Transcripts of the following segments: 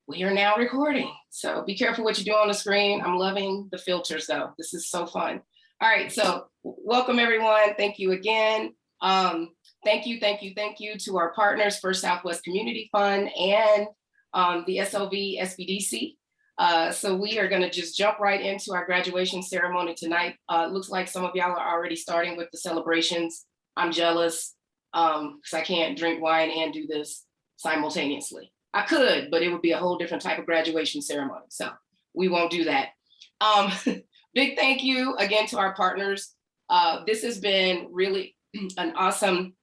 We are now recording. So be careful what you do on the screen. I'm loving the filters though. This is so fun. All right, so welcome everyone. Thank you again. Thank you to our partners, First Southwest Community Fund and the SLV SBDC. So we are gonna just jump right into our graduation ceremony tonight. Looks like some of y'all are already starting with the celebrations. I'm jealous because I can't drink wine and do this simultaneously. I could, but it would be a whole different type of graduation ceremony. So we won't do that. Big thank you again to our partners. This has been really an awesome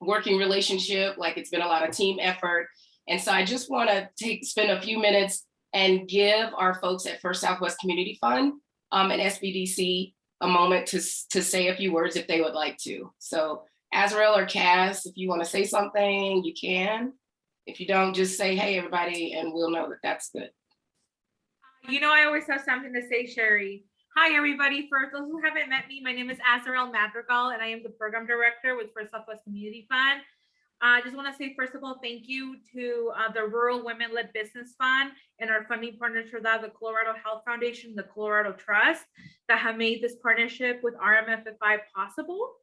working relationship. Like it's been a lot of team effort. And so I just want to spend a few minutes and give our folks at First Southwest Community Fund and SBDC a moment to say a few words if they would like to. So Azarel or Cass, if you want to say something, you can. If you don't, just say, hey, everybody, and we'll know that that's good. You know, I always have something to say, Sherry. Hi, everybody. For those who haven't met me, my name is Azarel Madrigal, and I am the program director with First Southwest Community Fund. I just want to say, first of all, thank you to the Rural Women-Led Business Fund and our funding partners for that, the Colorado Health Foundation, the Colorado Trust, that have made this partnership with RMFFI possible.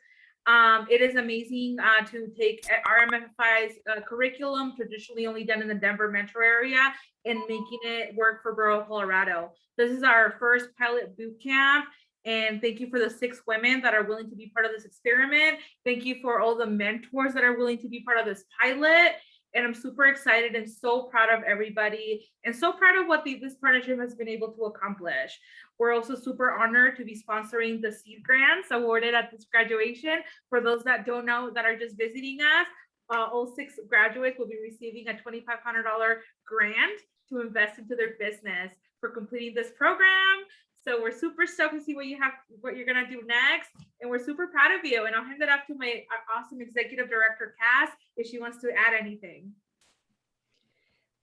It is amazing to take RMFFI's curriculum, traditionally only done in the Denver metro area, and making it work for rural Colorado. This is our first pilot boot camp. And thank you for the 6 women that are willing to be part of this experiment. Thank you for all the mentors that are willing to be part of this pilot. And I'm super excited and so proud of everybody and so proud of what this partnership has been able to accomplish. We're also super honored to be sponsoring the seed grants awarded at this graduation. For those that don't know, that are just visiting us, all 6 graduates will be receiving a $2,500 grant to invest into their business for completing this program. So we're super stoked to see what you're gonna do next, and we're super proud of you. And I'll hand it off to my awesome executive director, Cass, if she wants to add anything.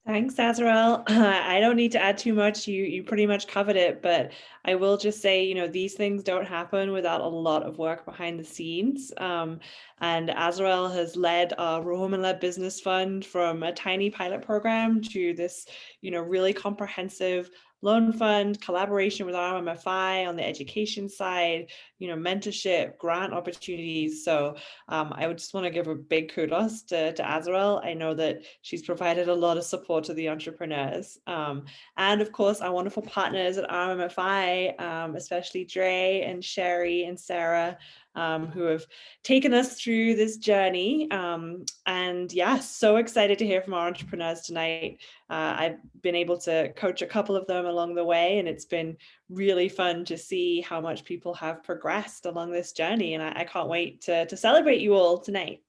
Thanks, Azarel. I don't need to add too much. You pretty much covered it, but I will just say, you know, these things don't happen without a lot of work behind the scenes. And Azarel has led our Women-Led Business Fund from a tiny pilot program to this, you know, really comprehensive loan fund, collaboration with RMFI on the education side, you know, mentorship, grant opportunities. So I would just want to give a big kudos to Azarel. I know that she's provided a lot of support to the entrepreneurs. And of course, our wonderful partners at RMFI, especially Dre and Sherry and Sarah, who have taken us through this journey. And yeah, so excited to hear from our entrepreneurs tonight. I've been able to coach a couple of them along the way, and it's been really fun to see how much people have progressed along this journey. And I can't wait to celebrate you all tonight.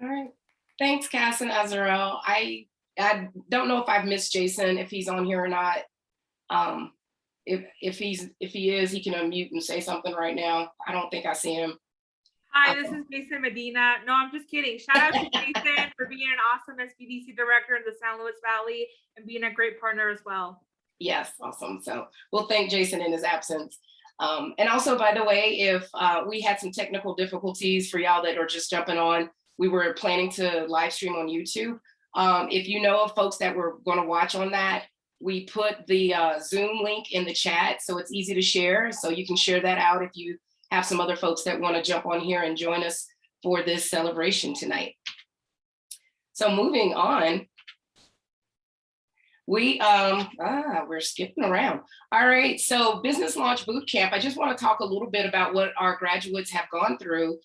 All right. Thanks, Cass and Azarel. I don't know if I've missed Jason, if he's on here or not. If he is, he can unmute and say something right now. I don't think I see him. Hi, this is Jason Medina. No, I'm just kidding. Shout out to Jason for being an awesome SBDC director in the San Luis Valley and being a great partner as well. Yes, awesome. So we'll thank Jason in his absence. And also, by the way, if we had some technical difficulties for y'all that are just jumping on, we were planning to live stream on YouTube. If you know of folks that were going to watch on that, we put the Zoom link in the chat, so it's easy to share. So you can share that out if you have some other folks that want to jump on here and join us for this celebration tonight. So moving on, we're skipping around. All right, so Business Launch Bootcamp. I just want to talk a little bit about what our graduates have gone through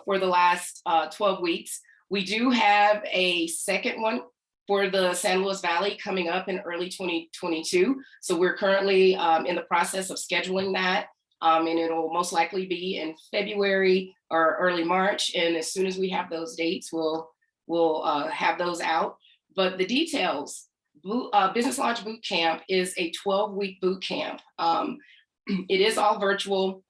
for the last 12 weeks. We do have a second one for the San Luis Valley coming up in early 2022. So we're currently in the process of scheduling that. And it'll most likely be in February or early March. And as soon as we have those dates, we'll have those out. But the details, Business Launch Bootcamp is a 12-week boot camp. It is all virtual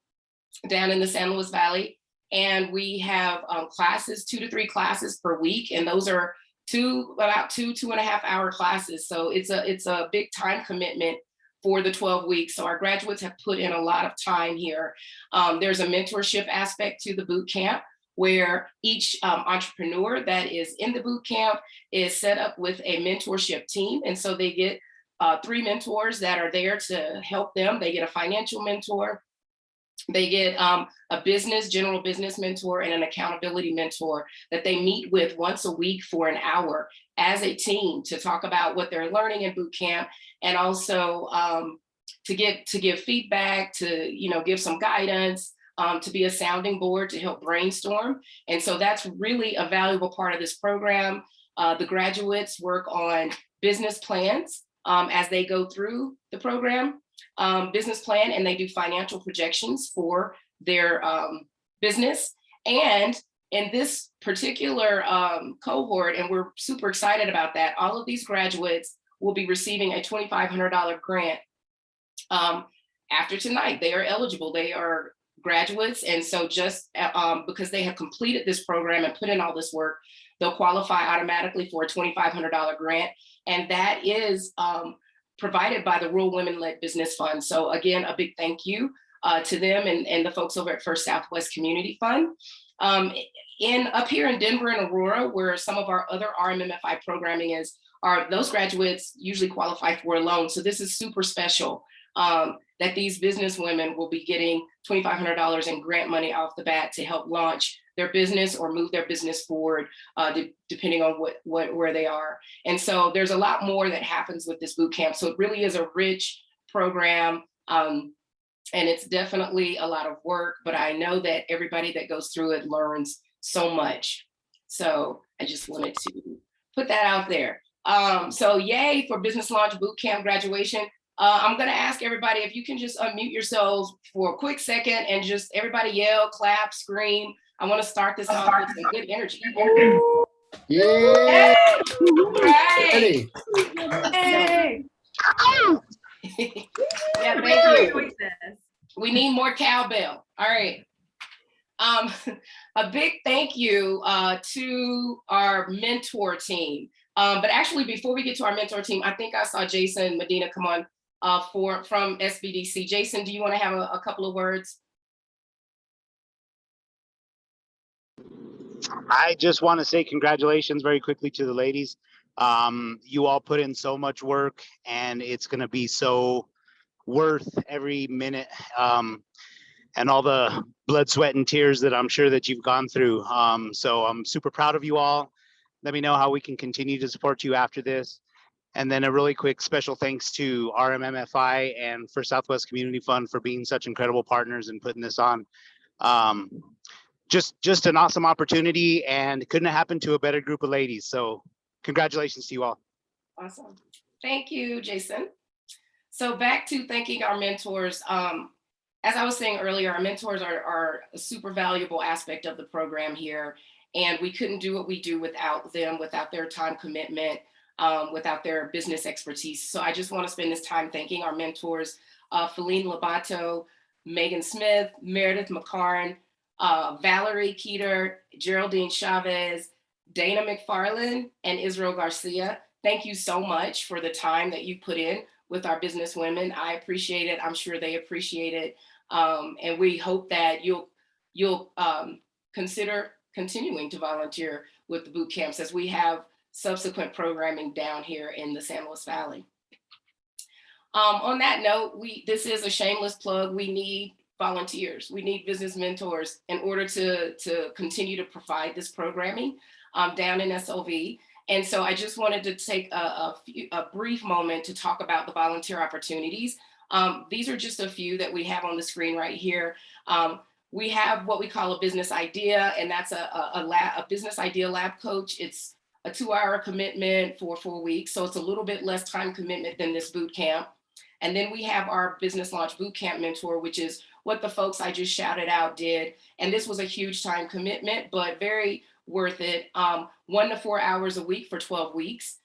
down in the San Luis Valley. And we have classes, 2 to 3 classes per week. And those are about 2.5 hour classes. So it's a big time commitment for the 12 weeks. So our graduates have put in a lot of time here. There's a mentorship aspect to the boot camp where each entrepreneur that is in the boot camp is set up with a mentorship team. And so they get 3 mentors that are there to help them. They get a financial mentor, they get a general business mentor, and an accountability mentor that they meet with once a week for an hour as a team to talk about what they're learning in boot camp, and also to give feedback, to give some guidance, to be a sounding board to help brainstorm. And so that's really a valuable part of this program. The graduates work on business plans as they go through the program. Business plan, and they do financial projections for their business. And in this particular cohort, and we're super excited about that, all of these graduates will be receiving a $2,500 grant. After tonight, they are eligible. They are graduates, and so just because they have completed this program and put in all this work, they'll qualify automatically for a $2,500 grant, and that is provided by the Rural Women-Led Business Fund. So again, a big thank you to them and the folks over at First Southwest Community Fund. Up here in Denver and Aurora, where some of our other RMMFI programming is, those graduates usually qualify for a loan. So this is super special that these business women will be getting $2,500 in grant money off the bat to help launch their business or move their business forward, depending on where they are. And so there's a lot more that happens with this boot camp. So it really is a rich program, and it's definitely a lot of work, but I know that everybody that goes through it learns so much. So I just wanted to put that out there. So yay for Business Launch Boot Camp graduation. I'm gonna ask everybody if you can just unmute yourselves for a quick second and just everybody yell, clap, scream. I want to start this off with some good energy. Yeah! Right. Yay. Yeah, thank you. We need more cowbell. All right. A big thank you to our mentor team. But actually, before we get to our mentor team, I think I saw Jason Medina come on from SBDC. Jason, do you want to have a couple of words? I just want to say congratulations very quickly to the ladies. You all put in so much work, and it's going to be so worth every minute, and all the blood, sweat, and tears that I'm sure that you've gone through. So I'm super proud of you all. Let me know how we can continue to support you after this. And then a really quick special thanks to RMMFI and First Southwest Community Fund for being such incredible partners and putting this on. Just an awesome opportunity, and couldn't have happened to a better group of ladies. So congratulations to you all. Awesome. Thank you, Jason. So back to thanking our mentors. As I was saying earlier, our mentors are a super valuable aspect of the program here. And we couldn't do what we do without them, without their time commitment, without their business expertise. So I just want to spend this time thanking our mentors, Feline Lovato, Megan Smith, Meredith McCarn, Valerie Keeter, Geraldine Chavez, Dana McFarland, and Israel Garcia. Thank you so much for the time that you put in with our business women. I appreciate it. I'm sure they appreciate it. And we hope that you'll consider continuing to volunteer with the boot camps as we have subsequent programming down here in the San Luis Valley. On that note, this is a shameless plug. We need volunteers. We need business mentors in order to continue to provide this programming down in SLV. And so I just wanted to take a brief moment to talk about the volunteer opportunities. These are just a few that we have on the screen right here. We have what we call a business idea, and that's a business idea lab coach. It's a 2-hour commitment for 4 weeks. So it's a little bit less time commitment than this boot camp. And then we have our business launch boot camp mentor, which is what the folks I just shouted out did. And this was a huge time commitment, but very worth it. 1 to 4 hours a week for 12 weeks.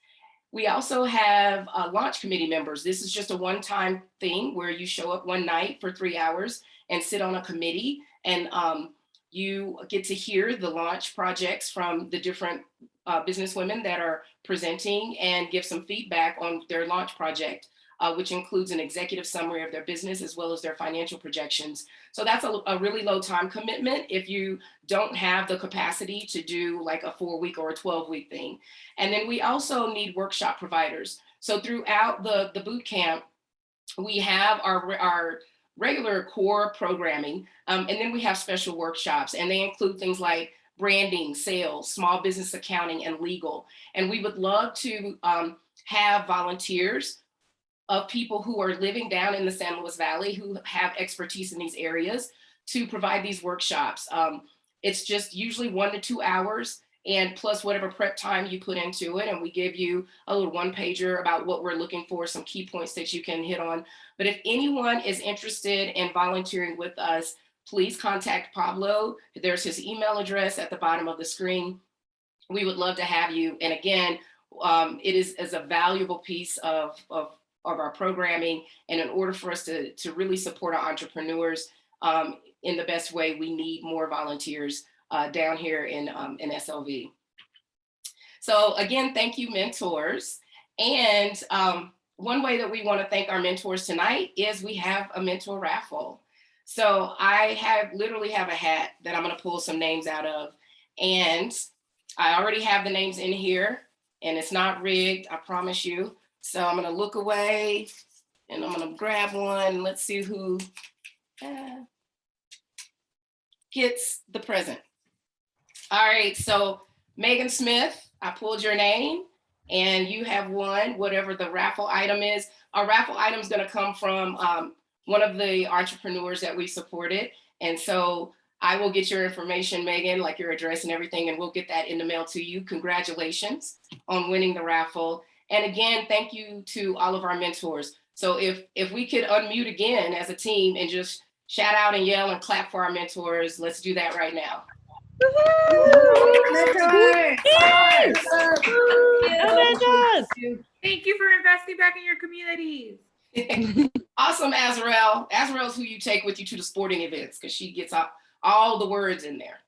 We also have launch committee members. This is just a one-time thing where you show up one night for 3 hours and sit on a committee, and you get to hear the launch projects from the different business women that are presenting and give some feedback on their launch project. which includes an executive summary of their business as well as their financial projections. So that's a really low time commitment if you don't have the capacity to do like a 4-week or a 12-week thing. And then we also need workshop providers. So throughout the boot camp, we have our regular core programming, and then we have special workshops, and they include things like branding, sales, small business accounting, and legal. And we would love to have volunteers of people who are living down in the San Luis Valley who have expertise in these areas to provide these workshops. It's just usually 1 to 2 hours, and plus whatever prep time you put into it. And we give you a little 1-pager about what we're looking for, some key points that you can hit on. But if anyone is interested in volunteering with us, please contact Pablo. There's his email address at the bottom of the screen. We would love to have you. And again, it is a valuable piece of our programming. And in order for us to really support our entrepreneurs in the best way, we need more volunteers down here in SLV. So again, thank you, mentors. And one way that we want to thank our mentors tonight is we have a mentor raffle. So I literally have a hat that I'm going to pull some names out of, and I already have the names in here, and it's not rigged, I promise you. So I'm going to look away and I'm going to grab one. Let's see who gets the present. All right, so Megan Smith, I pulled your name and you have won whatever the raffle item is. Our raffle item is going to come from one of the entrepreneurs that we supported. And so I will get your information, Megan, like your address and everything, and we'll get that in the mail to you. Congratulations on winning the raffle. And again, thank you to all of our mentors. So if we could unmute again as a team and just shout out and yell and clap for our mentors, let's do that right now. Thank you for investing back in your communities. Awesome, Azarel. Azarel's who you take with you to the sporting events because she gets all the words in there.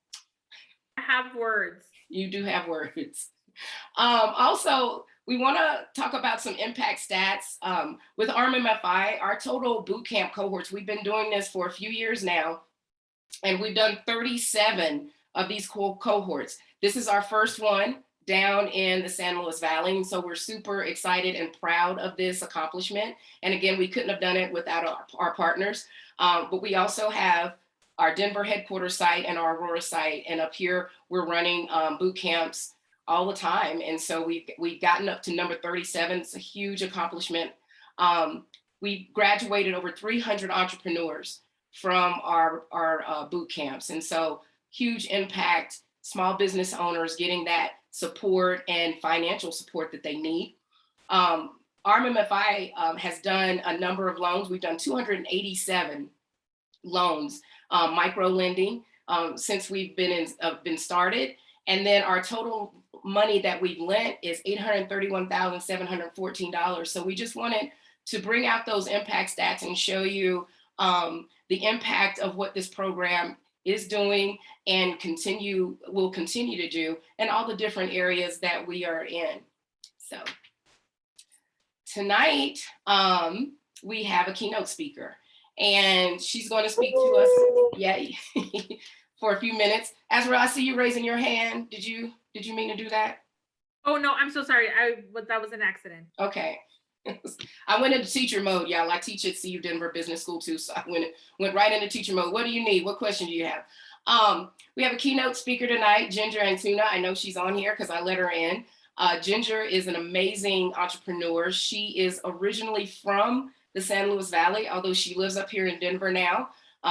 I have words. You do have words. Also, we want to talk about some impact stats. With RMMFI, our total boot camp cohorts, we've been doing this for a few years now, and we've done 37 of these cohorts. This is our first one down in the San Luis Valley. And so we're super excited and proud of this accomplishment. And again, we couldn't have done it without our partners. But we also have our Denver headquarters site and our Aurora site. And up here, we're running boot camps all the time. And so we've gotten up to number 37. It's a huge accomplishment. We graduated over 300 entrepreneurs from our boot camps. And so huge impact, small business owners getting that support and financial support that they need. RMMFI has done a number of loans. We've done 287 loans, micro lending, since we've been started. And then our total money that we've lent is $831,714. So we just wanted to bring out those impact stats and show you the impact of what this program is doing and will continue to do, and all the different areas that we are in. So tonight, we have a keynote speaker, and she's going to speak to us for a few minutes. Azarel, I see you raising your hand. Did you mean to do that? Oh no, I'm so sorry. That was an accident. Okay. I went into teacher mode, y'all. I teach at CU Denver Business School too, so I went right into teacher mode. What do you need? What question do you have? We have a keynote speaker tonight, Ginger Antuna. I know she's on here because I let her in. Ginger is an amazing entrepreneur. She is originally from the San Luis Valley, although she lives up here in Denver now.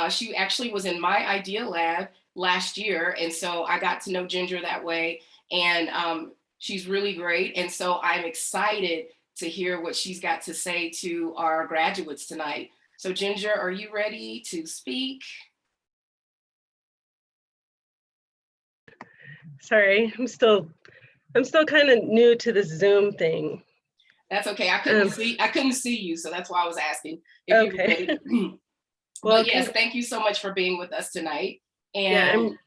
She actually was in my Idea Lab last year, and so I got to know Ginger that way, and she's really great. And so I'm excited to hear what she's got to say to our graduates tonight. So Ginger, are you ready to speak? Sorry, I'm still kind of new to this Zoom thing. That's okay. I couldn't see you, so that's why I was asking if okay. you were ready. Well, yes, thank you so much for being with us tonight. And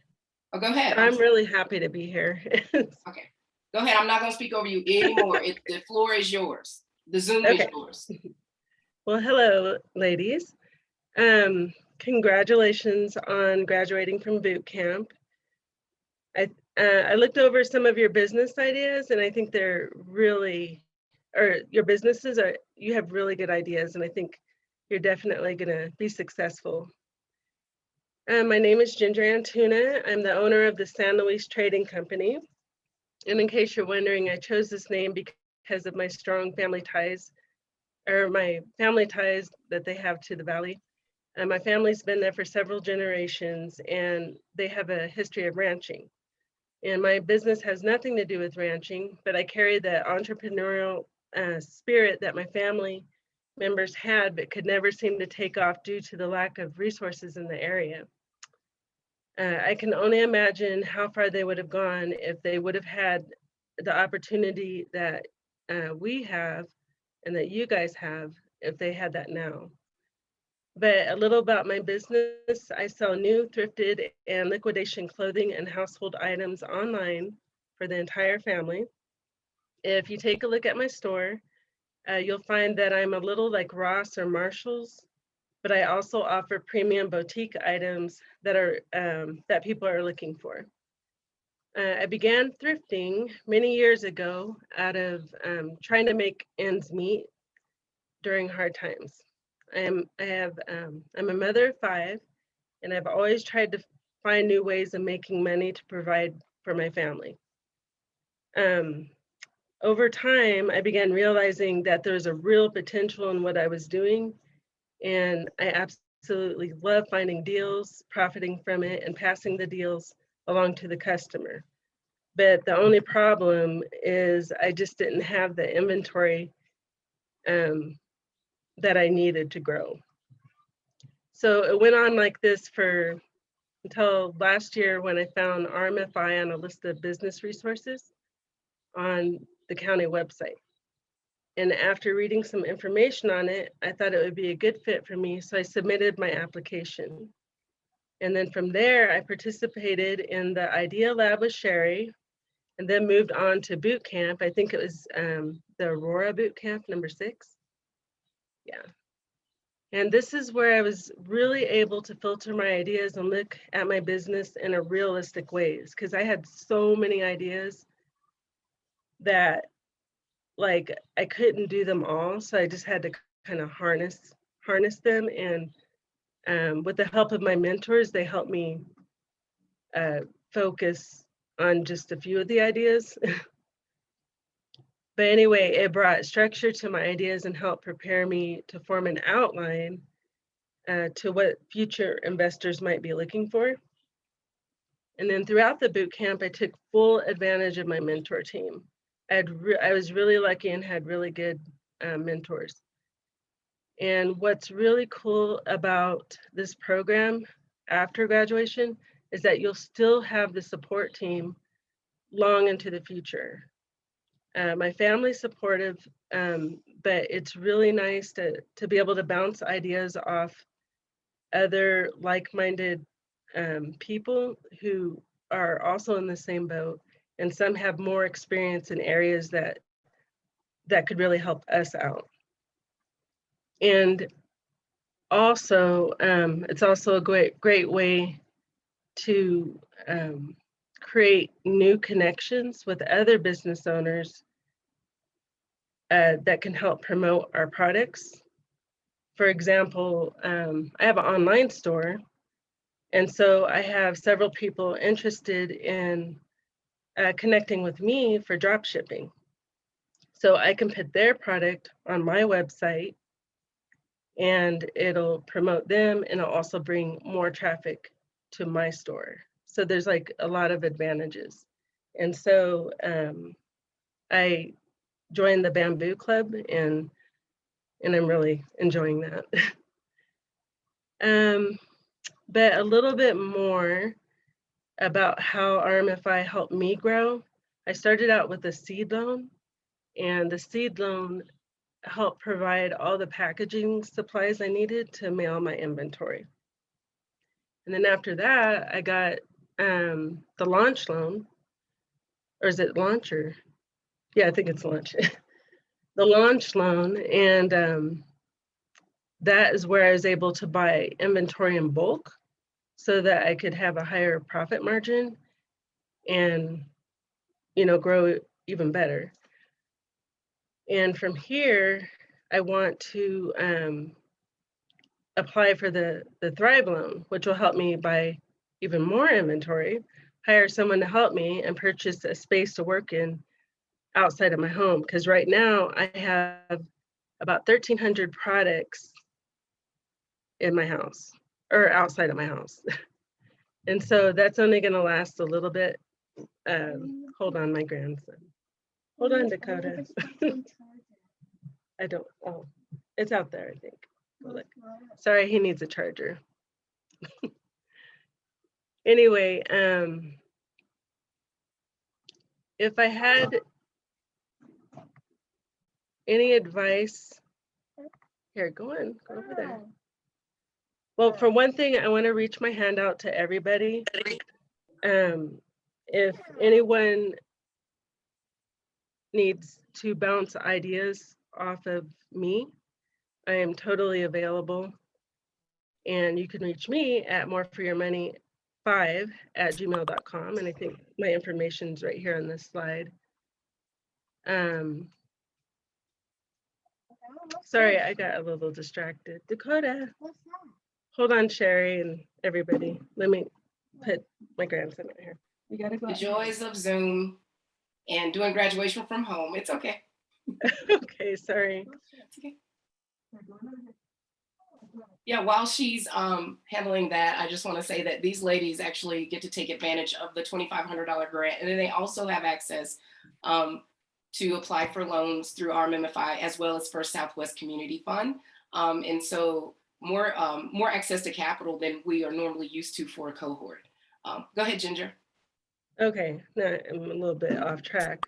go ahead. I'm really happy to be here. Okay. Go ahead. I'm not going to speak over you anymore. The floor is yours. The Zoom is yours. Well, hello, ladies. Congratulations on graduating from boot camp. I looked over some of your business ideas, and I think they're really, or your businesses are, you have really good ideas, and I think you're definitely gonna be successful. My name is Ginger Antuna. I'm the owner of the San Luis Trading Company. And in case you're wondering, I chose this name because of my strong family ties, or my family ties that they have to the Valley. My family's been there for several generations, and they have a history of ranching. And my business has nothing to do with ranching, but I carry the entrepreneurial spirit that my family members had, but could never seem to take off due to the lack of resources in the area. I can only imagine how far they would have gone if they would have had the opportunity that we have and that you guys have, if they had that now. But a little about my business: I sell new, thrifted, and liquidation clothing and household items online for the entire family. If you take a look at my store, you'll find that I'm a little like Ross or Marshall's, but I also offer premium boutique items that are that people are looking for. I began thrifting many years ago out of trying to make ends meet during hard times. I'm a mother of 5, and I've always tried to find new ways of making money to provide for my family. Over time, I began realizing that there was a real potential in what I was doing, and I absolutely love finding deals, profiting from it, and passing the deals along to the customer. But the only problem is I just didn't have the inventory that I needed to grow. So it went on like this until last year, when I found RMFI on a list of business resources on the county website. And after reading some information on it, I thought it would be a good fit for me, so I submitted my application. And then from there, I participated in the Idea Lab with Sherry, and then moved on to boot camp. I think it was the Aurora boot camp, number 6. Yeah. And this is where I was really able to filter my ideas and look at my business in a realistic ways, because I had so many ideas that like I couldn't do them all. So I just had to kind of harness them. And with the help of my mentors, they helped me focus on just a few of the ideas. But anyway, it brought structure to my ideas and helped prepare me to form an outline to what future investors might be looking for. And then throughout the boot camp, I took full advantage of my mentor team. I was really lucky and had really good mentors. And what's really cool about this program after graduation is that you'll still have the support team long into the future. My family's supportive, but it's really nice to be able to bounce ideas off other like-minded people who are also in the same boat, and some have more experience in areas that could really help us out. And also, it's also a great way to create new connections with other business owners that can help promote our products. For example, I have an online store, and so I have several people interested in connecting with me for drop shipping. So I can put their product on my website, and it'll promote them, and it'll also bring more traffic to my store. So there's like a lot of advantages. And so I joined the Bamboo Club, and I'm really enjoying that. But a little bit more about how RMFI helped me grow. I started out with a seed loan, and the seed loan helped provide all the packaging supplies I needed to mail my inventory. And then after that, I got the launch loan, or is it launcher? Yeah, I think it's launch. The launch loan, and that is where I was able to buy inventory in bulk so that I could have a higher profit margin and, you know, grow even better. And from here, I want to apply for the Thrive loan, which will help me buy even more inventory, hire someone to help me, and purchase a space to work in outside of my home. Because right now I have about 1,300 products in my house or outside of my house. And so that's only going to last a little bit. Hold on, my grandson. Hold on, Dakota. I don't, oh, it's out there, I think. Go look. Sorry, he needs a charger. Anyway, if I had any advice, here, go over there. Well, for one thing, I want to reach my hand out to everybody. If anyone needs to bounce ideas off of me, I am totally available. And you can reach me at moreforyourmoney5@gmail.com. And I think my information's right here on this slide. Sorry, I got a little distracted. Dakota. Hold on, Sherry and everybody. Let me put my grandson right here. We gotta go. The joys of Zoom and doing graduation from home. It's okay. Okay, sorry. It's okay. Yeah, while she's handling that, I just want to say that these ladies actually get to take advantage of the $2,500 grant, and then they also have access to apply for loans through RMMFI as well as First Southwest Community Fund, and so more access to capital than we are normally used to for a cohort. Go ahead, Ginger. Okay, now I'm a little bit off track.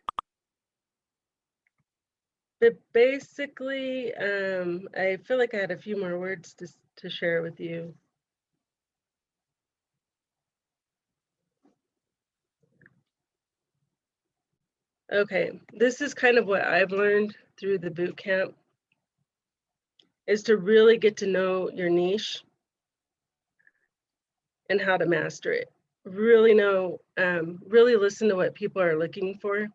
But basically, I feel like I had a few more words to share with you. Okay, this is kind of what I've learned through the boot camp, is to really get to know your niche and how to master it. Really know, really listen to what people are looking for,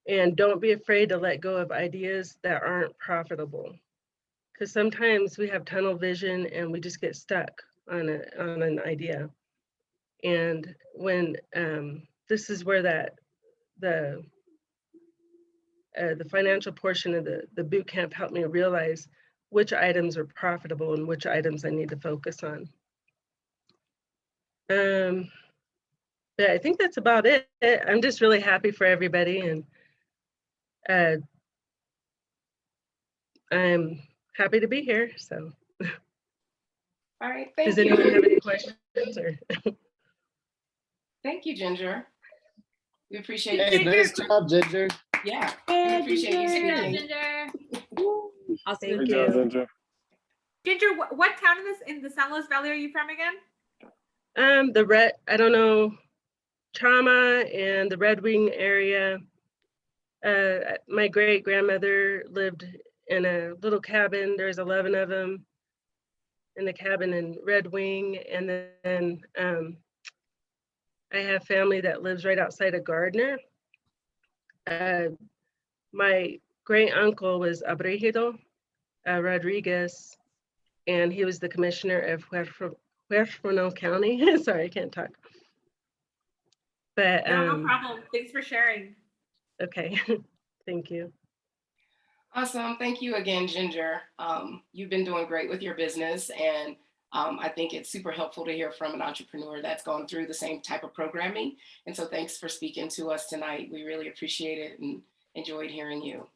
and don't be afraid to let go of ideas that aren't profitable. Because sometimes we have tunnel vision and we just get stuck on an idea. And when this is where the financial portion of the boot camp helped me realize which items are profitable and which items I need to focus on. But I think that's about it. I'm just really happy for everybody, and I'm happy to be here. So, All right, thank does you. anyone have any questions? Or Thank you, Ginger. We appreciate Hey, you. nice job, Ginger. Yeah, we appreciate you Good job, speaking. Ginger. thank you. Ginger, what town in the San Luis Valley are you from again? I don't know, Chama and the Red Wing area. My great grandmother lived in a little cabin. There's 11 of them in the cabin in Red Wing. And then I have family that lives right outside of Gardner. My great uncle was Abregido Rodriguez, and he was the commissioner of Huerfano County. Sorry, I can't talk. But No problem. Thanks for sharing. okay, thank you. Awesome. Thank you again, Ginger. You've been doing great with your business, and I think it's super helpful to hear from an entrepreneur that's gone through the same type of programming. And so thanks for speaking to us tonight. We really appreciate it and enjoyed hearing you.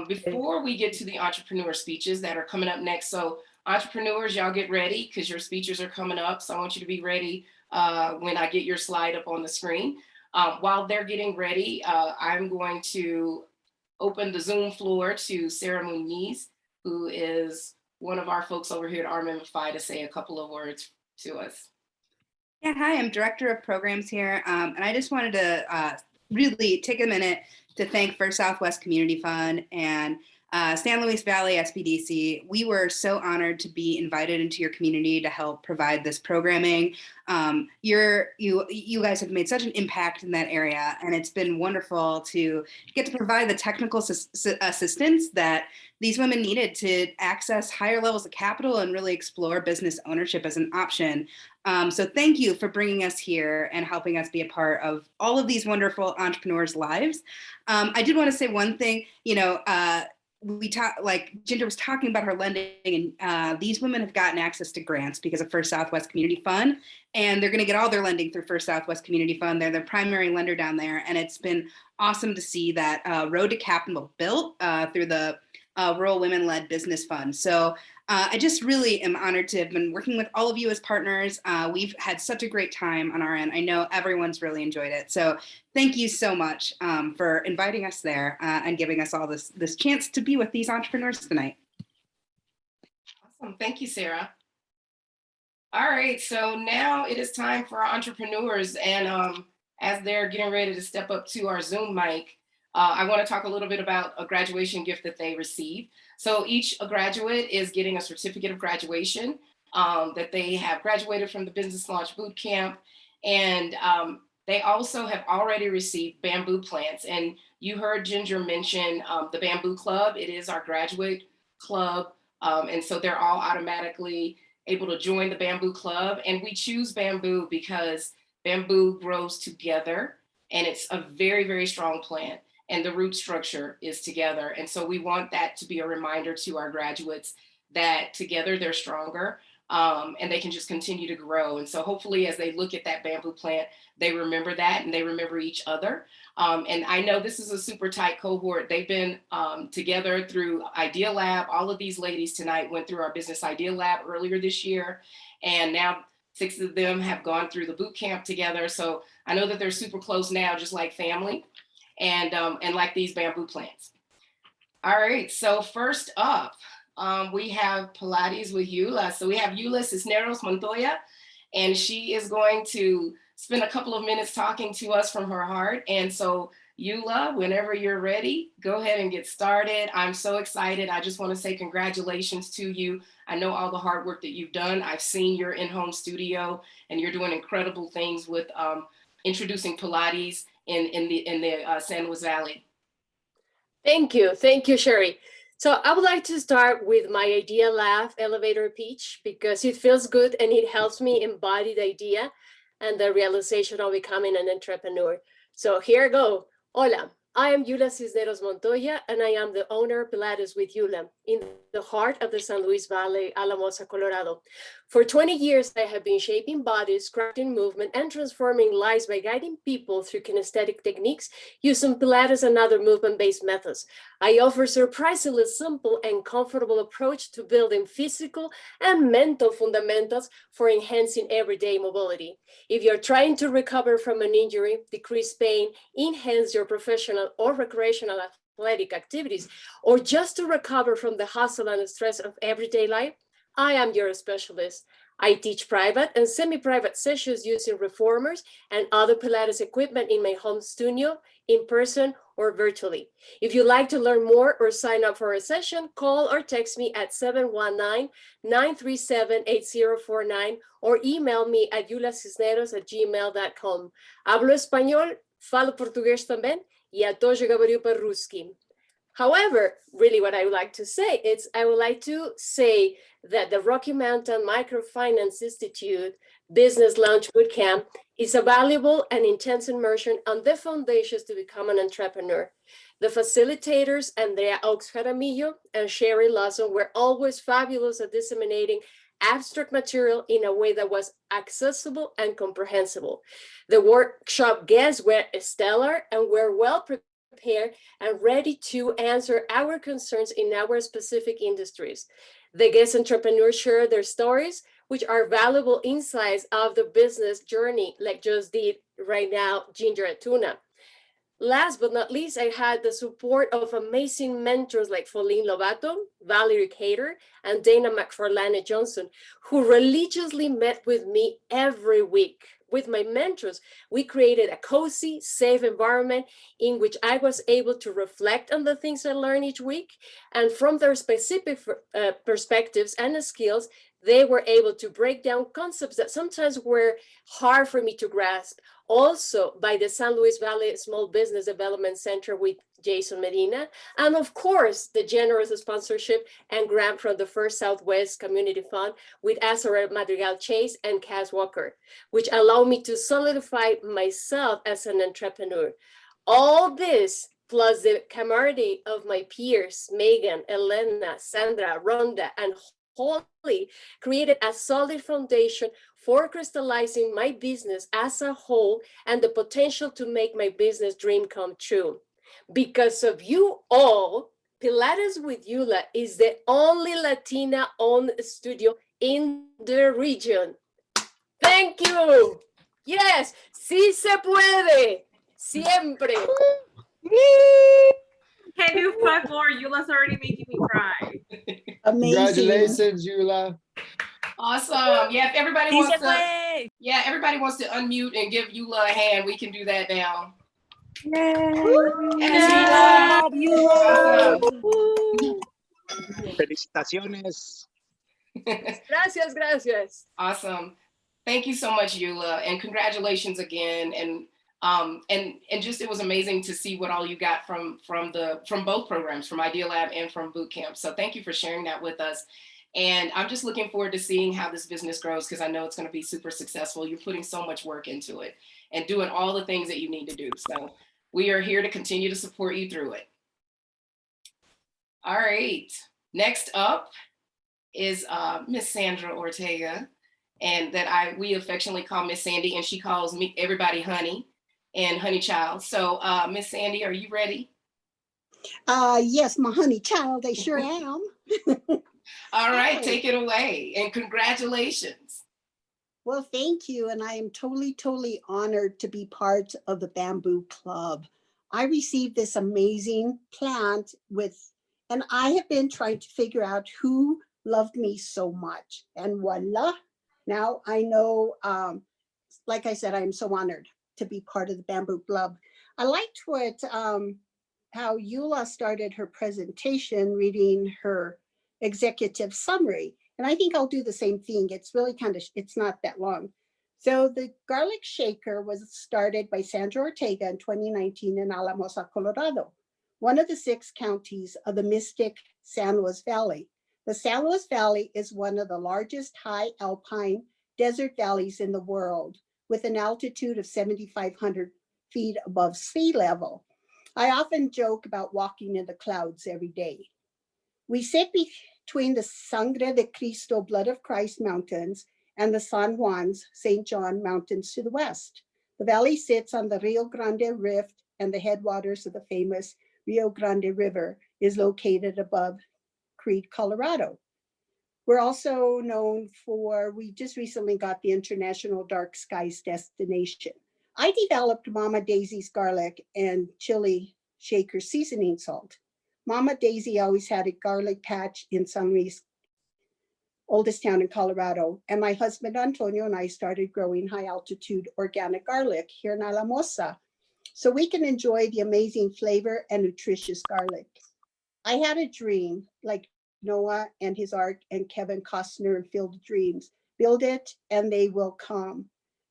Before we get to the entrepreneur speeches that are coming up next, so entrepreneurs, y'all get ready because your speeches are coming up. So I want you to be ready when I get your slide up on the screen. While they're getting ready, I'm going to open the Zoom floor to Sarah Muniz, who is one of our folks over here at RMMFI, to say a couple of words to us. Yeah, hi, I'm Director of Programs here. And I just wanted to really take a minute to thank First Southwest Community Fund and San Luis Valley SBDC, we were so honored to be invited into your community to help provide this programming. You guys have made such an impact in that area, and it's been wonderful to get to provide the technical assistance that these women needed to access higher levels of capital and really explore business ownership as an option. So thank you for bringing us here and helping us be a part of all of these wonderful entrepreneurs' lives. I did want to say one thing, we talked, like Ginger was talking about her lending, and these women have gotten access to grants because of First Southwest Community Fund, and they're going to get all their lending through First Southwest Community Fund. They're their primary lender down there, and it's been awesome to see that road to capital built through the Rural Women-Led Business Fund. So I just really am honored to have been working with all of you as partners. We've had such a great time on our end. I know everyone's really enjoyed it. So thank you so much for inviting us there and giving us all this chance to be with these entrepreneurs tonight. Awesome. Thank you, Sarah. All right, so now it is time for our entrepreneurs. And as they're getting ready to step up to our Zoom mic, I want to talk a little bit about a graduation gift that they received. So each graduate is getting a certificate of graduation that they have graduated from the Business Launch Bootcamp. And they also have already received bamboo plants. And you heard Ginger mention the Bamboo Club. It is our graduate club. And so they're all automatically able to join the Bamboo Club. And we choose bamboo because bamboo grows together and it's a very, very strong plant. And the root structure is together. And so we want that to be a reminder to our graduates that together they're stronger and they can just continue to grow. And so hopefully as they look at that bamboo plant, they remember that and they remember each other. And I know this is a super tight cohort. They've been together through Idea Lab. All of these ladies tonight went through our Business Idea Lab earlier this year. And now 6 of them have gone through the boot camp together. So I know that they're super close now, just like family. And like these bamboo plants. All right, so first up, we have Pilates with Eula. So we have Eula Cisneros Montoya, and she is going to spend a couple of minutes talking to us from her heart. And so Eula, whenever you're ready, go ahead and get started. I'm so excited. I just want to say congratulations to you. I know all the hard work that you've done. I've seen your in-home studio, and you're doing incredible things with introducing Pilates in the San Luis Valley. Thank you, Sherry. So I would like to start with my Idea Lab elevator pitch because it feels good and it helps me embody the idea and the realization of becoming an entrepreneur. So here I go. Hola, I am Eula Cisneros Montoya, and I am the owner of Pilates with Eula in the heart of the San Luis Valley, Alamosa, Colorado. For 20 years, I have been shaping bodies, crafting movement, and transforming lives by guiding people through kinesthetic techniques using Pilates and other movement-based methods. I offer surprisingly simple and comfortable approach to building physical and mental fundamentals for enhancing everyday mobility. If you're trying to recover from an injury, decrease pain, enhance your professional or recreational athletic activities, or just to recover from the hustle and stress of everyday life, I am your specialist. I teach private and semi-private sessions using reformers and other Pilates equipment in my home studio, in person or virtually. If you'd like to learn more or sign up for a session, call or text me at 719-937-8049 or email me at eulacisneros@gmail.com. Hablo español, falo português também, e a to говорю по-русски. However, really what I would like to say is I would like to say that the Rocky Mountain Microfinance Institute Business Launch Bootcamp is a valuable and intense immersion on the foundations to become an entrepreneur. The facilitators, Andrea Oaks Jaramillo and Sherry Lawson, were always fabulous at disseminating abstract material in a way that was accessible and comprehensible. The workshop guests were stellar and were well prepared and ready to answer our concerns in our specific industries. The guest entrepreneurs share their stories, which are valuable insights of the business journey, like just did right now, Ginger and Tuna. Last but not least, I had the support of amazing mentors like Rhonda Lovato, Valerie Cater, and Dana McFarlane Johnson, who religiously met with me every week. with my mentors, we created a cozy, safe environment in which I was able to reflect on the things I learned each week. And from their specific perspectives and skills, they were able to break down concepts that sometimes were hard for me to grasp. Also by the San Luis Valley Small Business Development Center with Jason Medina, and of course, the generous sponsorship and grant from the First Southwest Community Fund with Azarel Madrigal Chase and Cass Walker, which allow me to solidify myself as an entrepreneur. All this, plus the camaraderie of my peers, Megan, Elena, Sandra, Rhonda, and Holly, created a solid foundation for crystallizing my business as a whole and the potential to make my business dream come true. Because of you all, Pilates with Yula is the only Latina-owned studio in the region. Thank you. Yes, sí se puede. Siempre. Can you put more? Eula's already making me cry. Amazing. Congratulations, Yula. Awesome. Yeah, if everybody Sí se wants to, puede. yeah, everybody wants to unmute and give Eula a hand, we can do that now. Yeah. Awesome. Felicitaciones. Gracias, gracias. Awesome. Thank you so much, Eula, and congratulations again. And just it was amazing to see what all you got from both programs, from Idea Lab and from Boot Camp. So thank you for sharing that with us. And I'm just looking forward to seeing how this business grows, because I know it's going to be super successful. You're putting so much work into it and doing all the things that you need to do. So we are here to continue to support you through it. All right. Next up is Miss Sandra Ortega, and that we affectionately call Miss Sandy, and she calls me everybody honey and honey child. So Miss Sandy, are you ready? Yes, my honey child, I sure am. All right, Hi. take it away, and congratulations. Well, thank you. And I am totally honored to be part of the Bamboo Club. I received this amazing plant and I have been trying to figure out who loved me so much. And voila, now I know, like I said, I'm so honored to be part of the Bamboo Club. I liked how Eula started her presentation reading her executive summary. And I think I'll do the same thing. It's really it's not that long. So the garlic shaker was started by Sandra Ortega in 2019 in Alamosa, Colorado, one of the 6 counties of the mystic San Luis Valley. The San Luis Valley is one of the largest high alpine desert valleys in the world, with an altitude of 7,500 feet above sea level. I often joke about walking in the clouds every day. We sit between the Sangre de Cristo, Blood of Christ mountains and the San Juan's, St. John mountains to the west. The valley sits on the Rio Grande Rift, and the headwaters of the famous Rio Grande River is located above Crete, Colorado. We're also known we just recently got the International Dark Skies Destination. I developed Mama Daisy's garlic and chili shaker seasoning salt. Mama Daisy always had a garlic patch in San Luis, oldest town in Colorado, and my husband Antonio and I started growing high altitude organic garlic here in Alamosa, so we can enjoy the amazing flavor and nutritious garlic. I had a dream, like Noah and his ark and Kevin Costner in Field of Dreams. Build it and they will come.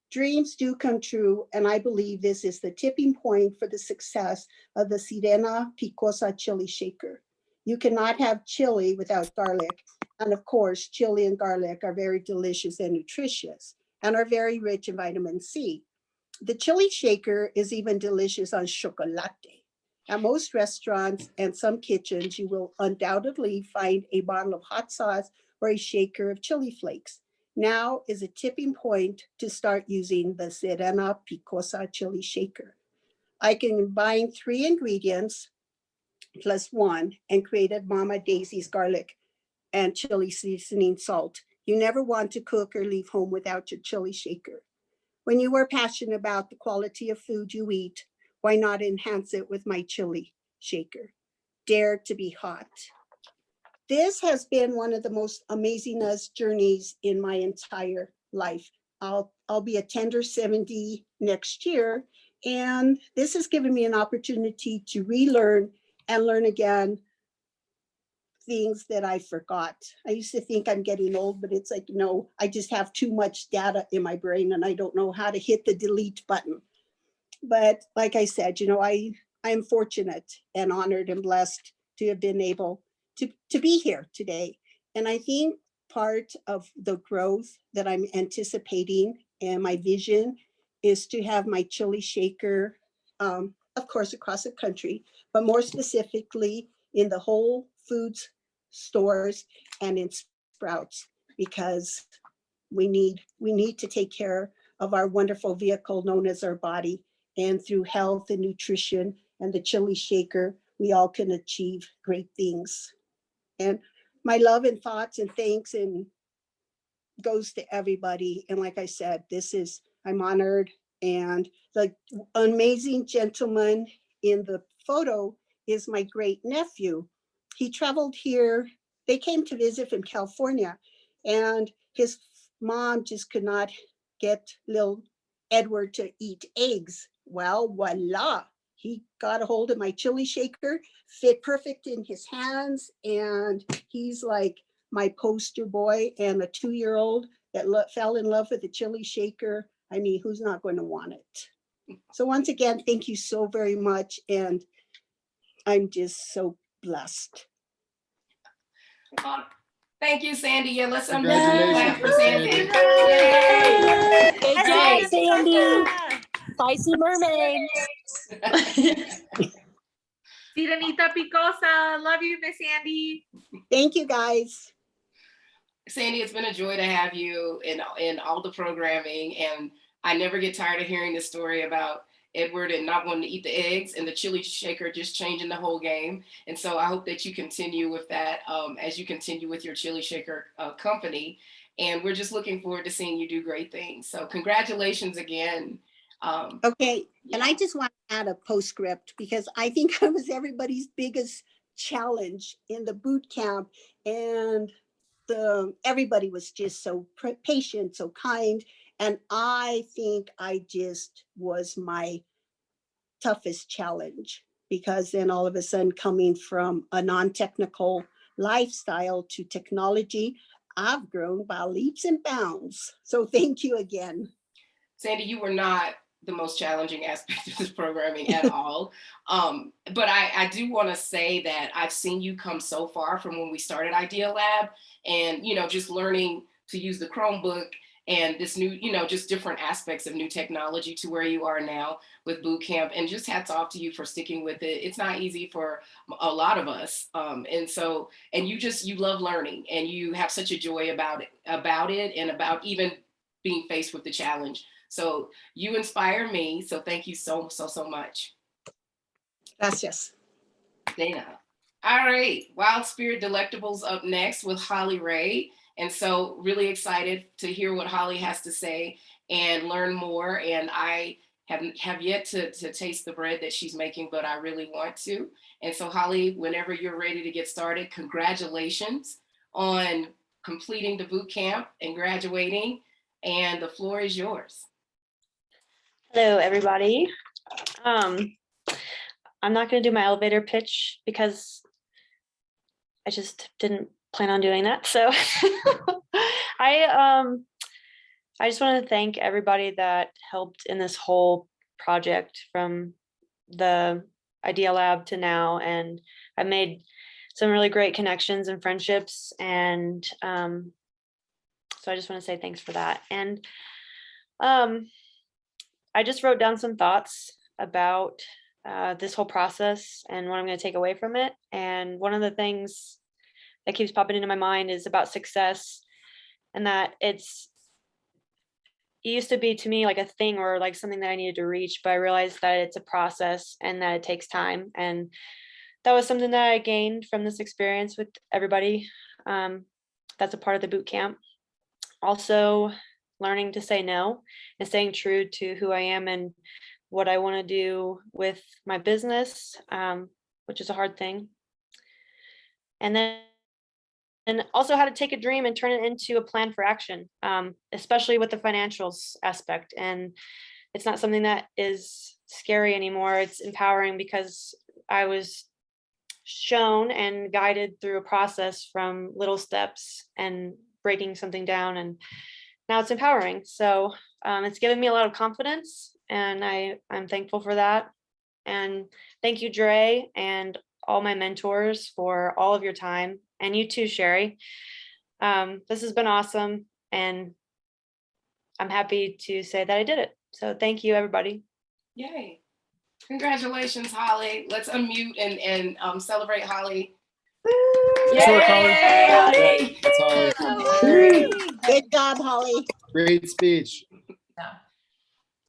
Dreams do come true, and I believe this is the tipping point for the success of the Sirena Picosa chili shaker. You cannot have chili without garlic. And of course, chili and garlic are very delicious and nutritious and are very rich in vitamin C. The chili shaker is even delicious on chocolate. At most restaurants and some kitchens, you will undoubtedly find a bottle of hot sauce or a shaker of chili flakes. Now is a tipping point to start using the Sirena Picosa chili shaker. I can combine 3 ingredients plus 1 and created Mama Daisy's garlic and chili seasoning salt. You never want to cook or leave home without your chili shaker. When you are passionate about the quality of food you eat, why not enhance it with my chili shaker? Dare to be hot. This has been one of the most amazing journeys in my entire life. I'll I'll be a tender 70 next year. And this has given me an opportunity to relearn and learn again things that I forgot. I used to think I'm getting old, but it's like, no, I just have too much data in my brain and I don't know how to hit the delete button. But like I said, I am fortunate and honored and blessed to have been able to be here today. And I think part of the growth that I'm anticipating and my vision is to have my chili shaker, of course, across the country, but more specifically in the Whole Foods stores and in Sprouts, because we need to take care of our wonderful vehicle known as our body. And through health and nutrition and the chili shaker, we all can achieve great things. And my love and thoughts and thanks and goes to everybody. And like I said, I'm honored. And the amazing gentleman in the photo is my great nephew. He traveled here. They came to visit from California, and his mom just could not get little Edward to eat eggs. Well, voila. He got a hold of my chili shaker, fit perfect in his hands, and he's like my poster boy. And a 2-year-old that fell in love with the chili shaker. I mean, who's not going to want it? So once again, thank you so very much. And I'm just so blessed. Thank you, Sandy. Yeah, let's Congratulations, for Sandy. Sandy. Yay! Good job, Sandy. Spicy mermaid. Sirenita Picosa, love you, Miss Sandy. Thank you, guys. Sandy, it's been a joy to have you in all the programming, and I never get tired of hearing this story about Edward and not wanting to eat the eggs and the chili shaker just changing the whole game. And so I hope that you continue with that as you continue with your chili shaker company. And we're just looking forward to seeing you do great things. So congratulations again. Okay, and I just want to add a postscript because I think I was everybody's biggest challenge in the boot camp, and everybody was just so patient, so kind, and I think I just was my toughest challenge, because then all of a sudden, coming from a non-technical lifestyle to technology, I've grown by leaps and bounds. So thank you again. Sandy, you were not the most challenging aspect of this programming at all. But I do want to say that I've seen you come so far from when we started Idea Lab, and, just learning to use the Chromebook and this new, just different aspects of new technology to where you are now with boot camp. And just hats off to you for sticking with it. It's not easy for a lot of us. And you love learning, and you have such a joy about it and about even being faced with the challenge. So you inspire me. So thank you so much. Gracias. Dana. All right. Wild Spirit Delectables up next with Holly Ray. And so really excited to hear what Holly has to say and learn more. And I have yet to taste the bread that she's making, but I really want to. And so Holly, whenever you're ready to get started, congratulations on completing the boot camp and graduating. And the floor is yours. Hello, everybody. I'm not going to do my elevator pitch because I just didn't plan on doing that. So I just want to thank everybody that helped in this whole project from the Idea Lab to now. And I've made some really great connections and friendships. And so I just want to say thanks for that. And I just wrote down some thoughts about this whole process and what I'm going to take away from it. And one of the things that keeps popping into my mind is about success, and that it used to be to me like a thing or like something that I needed to reach, but I realized that it's a process and that it takes time. And that was something that I gained from this experience with everybody that's a part of the boot camp. Also, learning to say no and staying true to who I am and what I want to do with my business, which is a hard thing. And then also how to take a dream and turn it into a plan for action, especially with the financials aspect. And it's not something that is scary anymore. It's empowering because I was shown and guided through a process from little steps and breaking something down, and now it's empowering. So it's given me a lot of confidence, and I'm thankful for that. And thank you, Dre, and all my mentors for all of your time, and you too, Sherry. This has been awesome, and I'm happy to say that I did it. So thank you, everybody. Yay. Congratulations, Holly. Let's unmute and celebrate Holly. Yay, Holly. That's Holly. Good job, Holly. Great speech.